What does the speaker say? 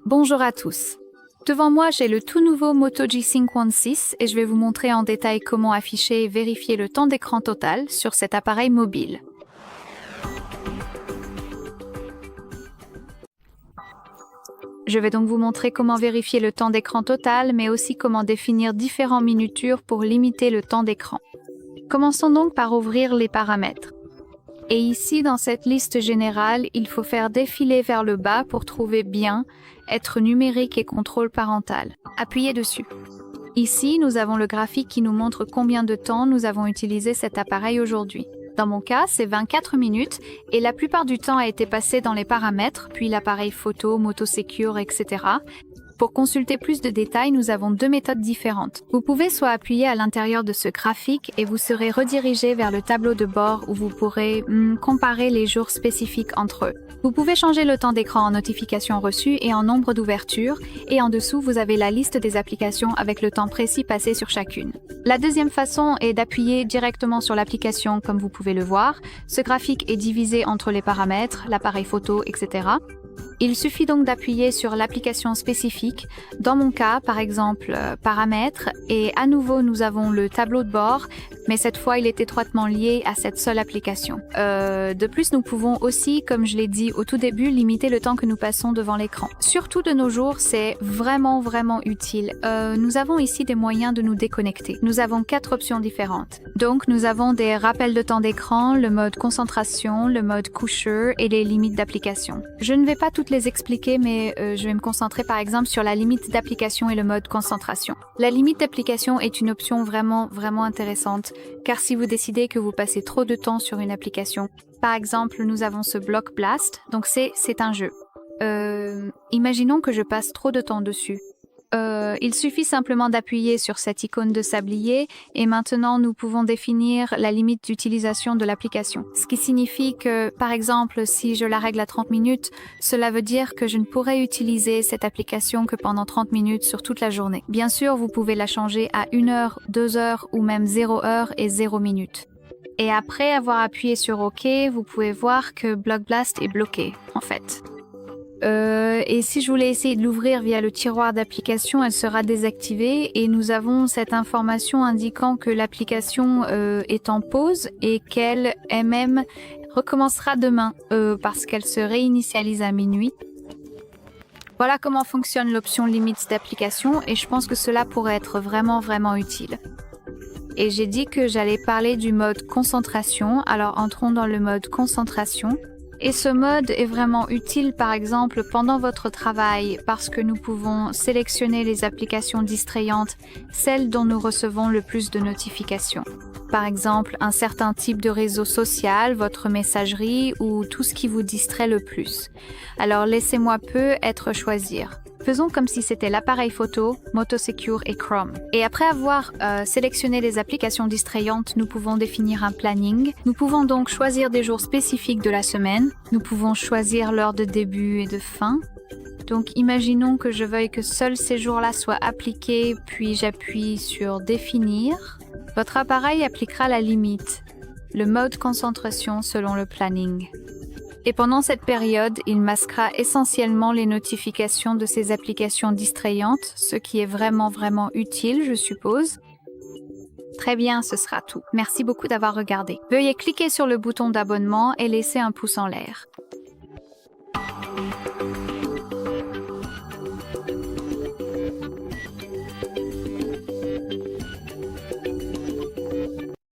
Bonjour à tous. Devant moi, j'ai le tout nouveau Moto G5 One 6 et je vais vous montrer en détail comment afficher et vérifier le temps d'écran total sur cet appareil mobile. Je vais donc vous montrer comment vérifier le temps d'écran total, mais aussi comment définir différents minutures pour limiter le temps d'écran. Commençons donc par ouvrir les paramètres. Et ici, dans cette liste générale, il faut faire défiler vers le bas pour trouver bien, être numérique et contrôle parental. Appuyez dessus. Ici, nous avons le graphique qui nous montre combien de temps nous avons utilisé cet appareil aujourd'hui. Dans mon cas, c'est 24 minutes et la plupart du temps a été passé dans les paramètres, puis l'appareil photo, Moto Secure, etc. Pour consulter plus de détails, nous avons deux méthodes différentes. Vous pouvez soit appuyer à l'intérieur de ce graphique et vous serez redirigé vers le tableau de bord où vous pourrez comparer les jours spécifiques entre eux. Vous pouvez changer le temps d'écran en notifications reçues et en nombre d'ouvertures, et en dessous, vous avez la liste des applications avec le temps précis passé sur chacune. La deuxième façon est d'appuyer directement sur l'application comme vous pouvez le voir. Ce graphique est divisé entre les paramètres, l'appareil photo, etc. Il suffit donc d'appuyer sur l'application spécifique. Dans mon cas, par exemple, paramètres, et à nouveau, nous avons le tableau de bord, mais cette fois, il est étroitement lié à cette seule application. De plus, nous pouvons aussi, comme je l'ai dit au tout début, limiter le temps que nous passons devant l'écran. Surtout de nos jours, c'est vraiment utile. Nous avons ici des moyens de nous déconnecter. Nous avons 4 options différentes. Donc, nous avons des rappels de temps d'écran, le mode concentration, le mode coucheur et les limites d'application. Je ne vais pas toutes les expliquer, mais je vais me concentrer par exemple sur la limite d'application et le mode concentration. La limite d'application est une option vraiment intéressante, car si vous décidez que vous passez trop de temps sur une application, par exemple, nous avons ce Block Blast, donc c'est un jeu. Imaginons que je passe trop de temps dessus. Il suffit simplement d'appuyer sur cette icône de sablier et maintenant nous pouvons définir la limite d'utilisation de l'application. Ce qui signifie que, par exemple, si je la règle à 30 minutes, cela veut dire que je ne pourrai utiliser cette application que pendant 30 minutes sur toute la journée. Bien sûr, vous pouvez la changer à 1 heure, 2 heures ou même 0 heure et 0 minutes. Et après avoir appuyé sur OK, vous pouvez voir que Block Blast est bloqué, en fait. Et si je voulais essayer de l'ouvrir via le tiroir d'application, elle sera désactivée et nous avons cette information indiquant que l'application est en pause et qu'elle elle-même recommencera demain parce qu'elle se réinitialise à minuit. Voilà comment fonctionne l'option limite d'application et je pense que cela pourrait être vraiment utile. Et j'ai dit que j'allais parler du mode concentration, alors entrons dans le mode concentration. Et ce mode est vraiment utile par exemple pendant votre travail parce que nous pouvons sélectionner les applications distrayantes, celles dont nous recevons le plus de notifications. Par exemple, un certain type de réseau social, votre messagerie ou tout ce qui vous distrait le plus. Alors laissez-moi peu être choisir. Faisons comme si c'était l'appareil photo, Moto Secure et Chrome. Et après avoir sélectionné les applications distrayantes, nous pouvons définir un planning. Nous pouvons donc choisir des jours spécifiques de la semaine. Nous pouvons choisir l'heure de début et de fin. Donc imaginons que je veuille que seuls ces jours-là soient appliqués, puis j'appuie sur Définir. Votre appareil appliquera la limite, le mode concentration selon le planning. Et pendant cette période, il masquera essentiellement les notifications de ces applications distrayantes, ce qui est vraiment utile, je suppose. Très bien, ce sera tout. Merci beaucoup d'avoir regardé. Veuillez cliquer sur le bouton d'abonnement et laisser un pouce en l'air.